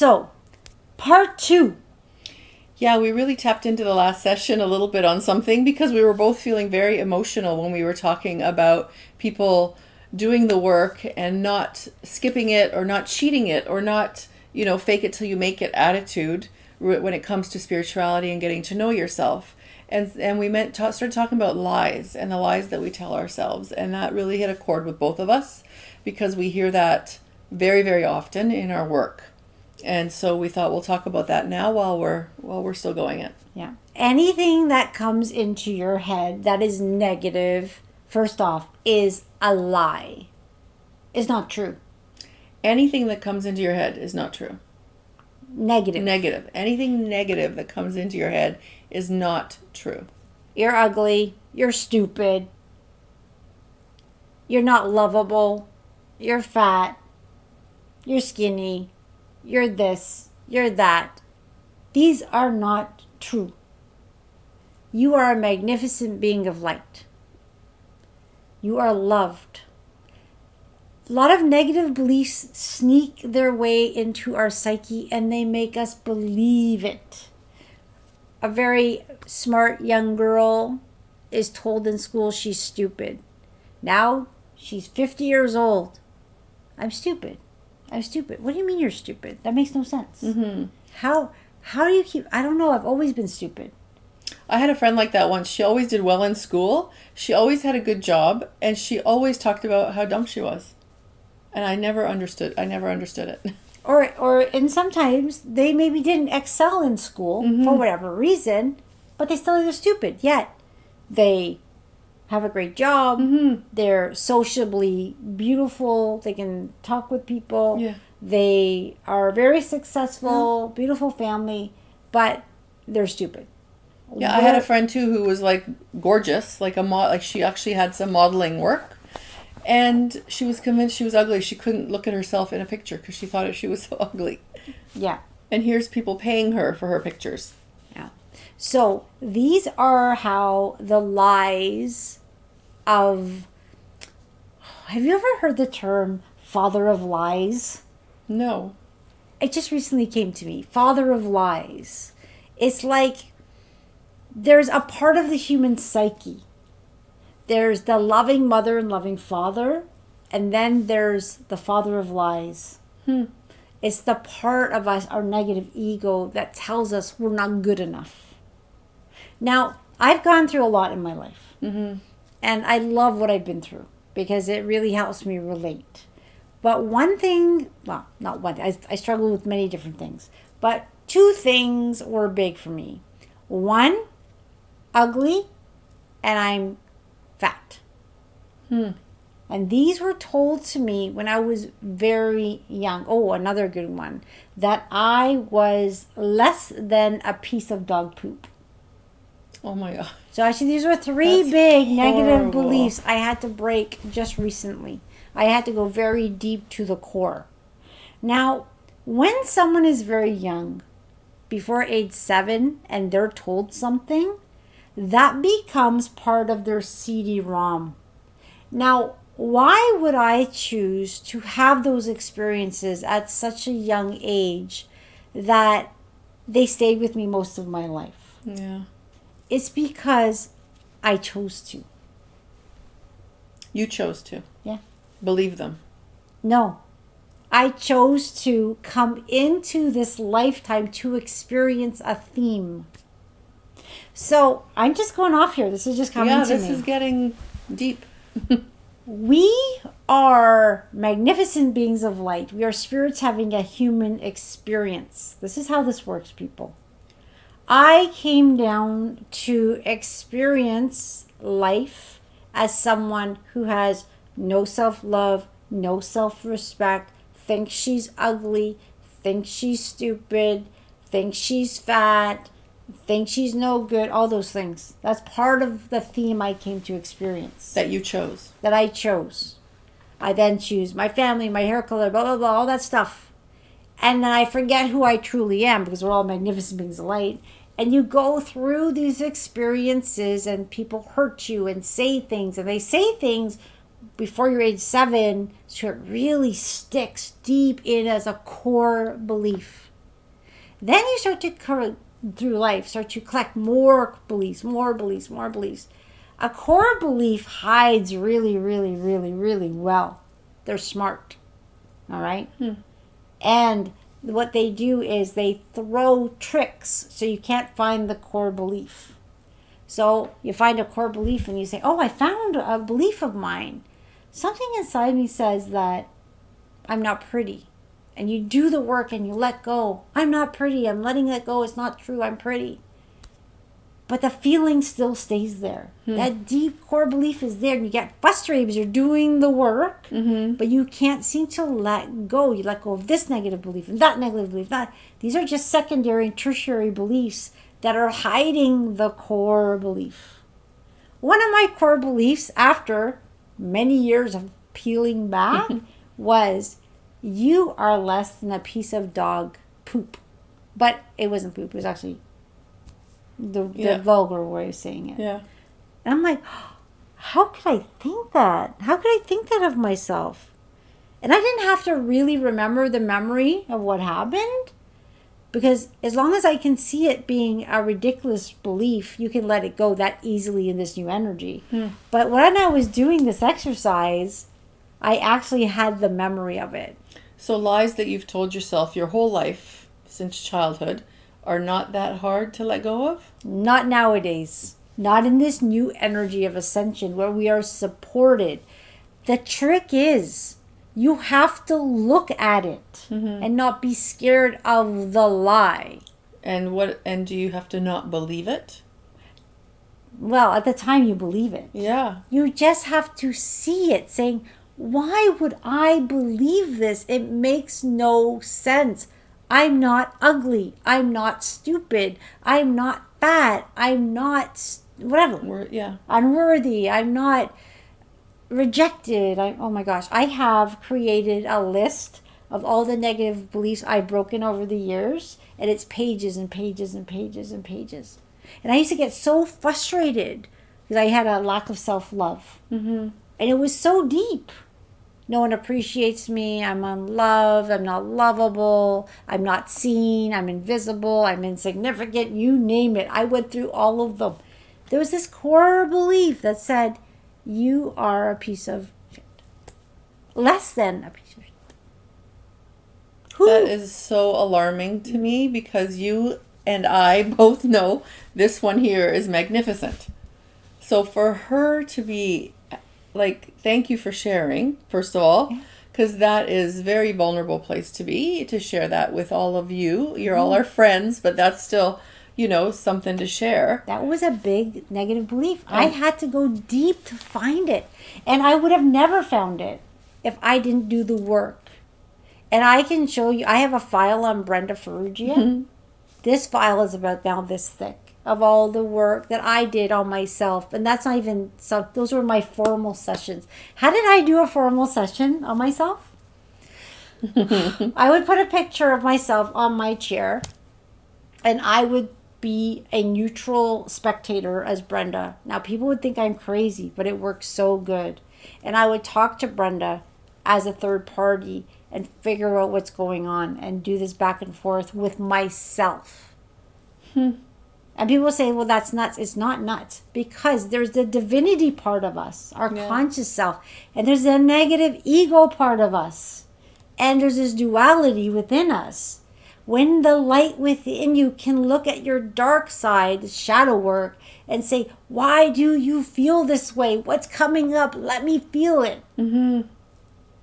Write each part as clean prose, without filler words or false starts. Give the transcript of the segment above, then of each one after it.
So, part 2. Yeah, we really tapped into the last session a little bit on something because we were both feeling very emotional when we were talking about people doing the work and not skipping it or not cheating it or not, fake it till you make it attitude when it comes to spirituality and getting to know yourself. And we started talking about lies and the lies that we tell ourselves. And that really hit a chord with both of us because we hear that very, very often in our work. And so we thought we'll talk about that now while we're still going it. Yeah. Anything that comes into your head that is negative, first off, is a lie. It's not true. Anything that comes into your head is not true. Negative. Anything negative that comes into your head is not true. You're ugly. You're stupid. You're not lovable. You're fat. You're skinny. You're this, you're that. These are not true. You are a magnificent being of light. You are loved. A lot of negative beliefs sneak their way into our psyche and they make us believe it. A very smart young girl is told in school she's stupid. Now she's 50 years old. I'm stupid. What do you mean you're stupid? That makes no sense. Mm-hmm. How do you keep... I don't know. I've always been stupid. I had a friend like that once. She always did well in school. She always had a good job. And she always talked about how dumb she was. And I never understood it. And sometimes they maybe didn't excel in school for whatever reason, but they still are stupid. Yet they have a great job. They're sociably beautiful. They can talk with people. Yeah. They are very successful, beautiful family, but they're stupid. Yeah, I had a friend too who was like gorgeous, like she actually had some modeling work, and she was convinced she was ugly. She couldn't look at herself in a picture because she thought she was so ugly. Yeah. And here's people paying her for her pictures. Yeah. So these are how the lies of... Have you ever heard the term father of lies? No. It just recently came to me. Father of lies. It's like there's a part of the human psyche. There's the loving mother and loving father, and then there's the father of lies. It's the part of us, our negative ego, that tells us we're not good enough. Now, I've gone through a lot in my life. And I love what I've been through because it really helps me relate. But one thing, well, not one, I struggle with many different things. But 2 things were big for me. 1, ugly, and I'm fat. And these were told to me when I was very young. Oh, another good one. That I was less than a piece of dog poop. Oh my God. So actually these were 3 big negative beliefs I had to break just recently. I had to go very deep to the core. Now, when someone is very young, before age 7, and they're told something, that becomes part of their CD-ROM. Now, why would I choose to have those experiences at such a young age that they stayed with me most of my life? Yeah. It's because I chose to. You chose to. Yeah. Believe them. No. I chose to come into this lifetime to experience a theme. So I'm just going off here. This is just coming to me. Yeah, this is getting deep. We are magnificent beings of light. We are spirits having a human experience. This is how this works, people. I came down to experience life as someone who has no self-love, no self-respect, thinks she's ugly, thinks she's stupid, thinks she's fat, thinks she's no good, all those things. That's part of the theme I came to experience. That you chose. That I chose. I then choose my family, my hair color, blah, blah, blah, all that stuff. And then I forget who I truly am because we're all magnificent beings of light. And you go through these experiences and people hurt you and say things. And they say things before you're age 7 so it really sticks deep in as a core belief. Then you start to through life, start to collect more beliefs, more beliefs, more beliefs. A core belief hides really, really, really, really well. They're smart. All right? And what they do is they throw tricks so you can't find the core belief. So you find a core belief and you say, oh, I found a belief of mine. Something inside me says that I'm not pretty. And you do the work and you let go. I'm not pretty. I'm letting that go. It's not true. I'm pretty. But the feeling still stays there. That deep core belief is there. And you get frustrated because you're doing the work, but you can't seem to let go. You let go of this negative belief and that negative belief. These are just secondary and tertiary beliefs that are hiding the core belief. One of my core beliefs, after many years of peeling back, was you are less than a piece of dog poop. But it wasn't poop. It was actually the vulgar way of saying it. Yeah. And I'm like, how could I think that? How could I think that of myself? And I didn't have to really remember the memory of what happened, because as long as I can see it being a ridiculous belief, you can let it go that easily in this new energy. But when I was doing this exercise, I actually had the memory of it. So lies that you've told yourself your whole life since childhood are not that hard to let go of? Not nowadays. Not in this new energy of ascension where we are supported. The trick is you have to look at it and not be scared of the lie. And do you have to not believe it? Well, at the time you believe it. Yeah. You just have to see it, saying, why would I believe this? It makes no sense. I'm not ugly. I'm not stupid. I'm not fat. I'm not whatever. Unworthy. I'm not rejected. Oh my gosh. I have created a list of all the negative beliefs I've broken over the years, and it's pages and pages and pages and pages. And I used to get so frustrated because I had a lack of self-love. And it was so deep. No one appreciates me. I'm unloved. I'm not lovable. I'm not seen. I'm invisible. I'm insignificant. You name it. I went through all of them. There was this core belief that said, you are a piece of shit. Less than a piece of shit. That is so alarming to me, because you and I both know this one here is magnificent. So for her to be like, thank you for sharing, first of all, because that is a very vulnerable place to be, to share that with all of you. You're all our friends, but that's still, something to share. That was a big negative belief. I had to go deep to find it. And I would have never found it if I didn't do the work. And I can show you, I have a file on Brenda Ferrugia. This file is about now this thick, of all the work that I did on myself. And that's not even, so those were my formal sessions. How did I do a formal session on myself? I would put a picture of myself on my chair, and I would be a neutral spectator as Brenda. Now, people would think I'm crazy, but it works so good. And I would talk to Brenda as a third party and figure out what's going on and do this back and forth with myself. And people say, well, that's nuts. It's not nuts, because there's the divinity part of us, our conscious self, and there's the negative ego part of us. And there's this duality within us. When the light within you can look at your dark side, shadow work, and say, why do you feel this way? What's coming up? Let me feel it.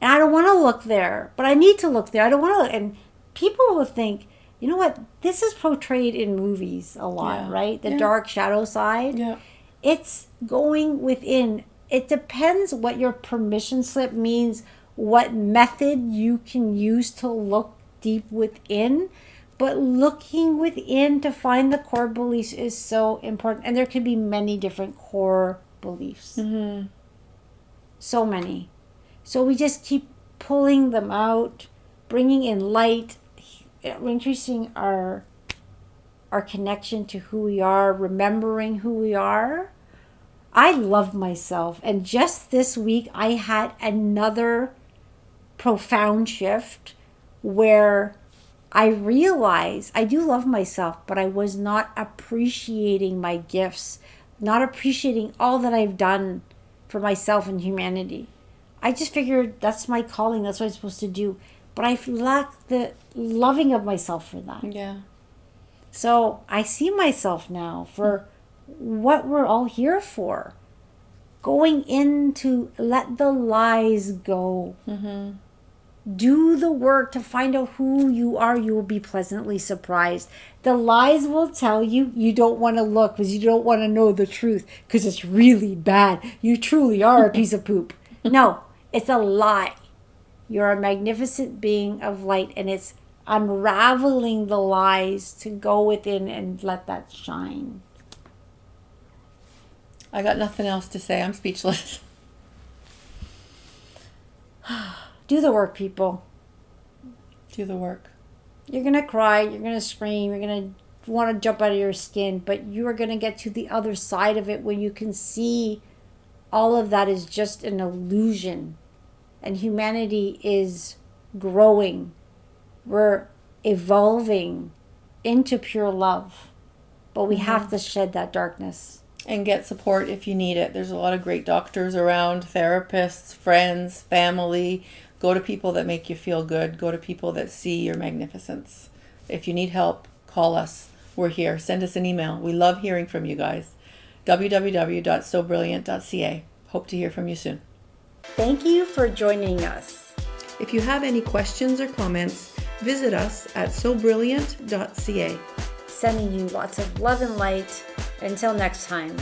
And I don't want to look there, but I need to look there. I don't want to look. And people will think, you know what? This is portrayed in movies a lot, right? The dark shadow side. Yeah. It's going within. It depends what your permission slip means, what method you can use to look deep within. But looking within to find the core beliefs is so important. And there can be many different core beliefs. So many. So we just keep pulling them out, bringing in light, increasing our connection to who we are, remembering who we are. I love myself. And just this week, I had another profound shift where I realize I do love myself, but I was not appreciating my gifts, not appreciating all that I've done for myself and humanity. I just figured that's my calling, that's what I'm supposed to do. But I lacked the loving of myself for that. Yeah. So I see myself now for what we're all here for. Going in to let the lies go. Mm-hmm. Do the work to find out who you are. You will be pleasantly surprised. The lies will tell you you don't want to look because you don't want to know the truth because it's really bad. You truly are a piece of poop. No, it's a lie. You're a magnificent being of light, and it's unraveling the lies to go within and let that shine. I got nothing else to say. I'm speechless. Do the work, people. Do the work. You're going to cry, you're going to scream, you're going to want to jump out of your skin, but you are going to get to the other side of it when you can see all of that is just an illusion. And humanity is growing. We're evolving into pure love. But we have to shed that darkness. And get support if you need it. There's a lot of great doctors around, therapists, friends, family. Go to people that make you feel good. Go to people that see your magnificence. If you need help, call us. We're here. Send us an email. We love hearing from you guys. www.sobrilliant.ca. Hope to hear from you soon. Thank you for joining us. If you have any questions or comments, visit us at sobrilliant.ca. Sending you lots of love and light. Until next time.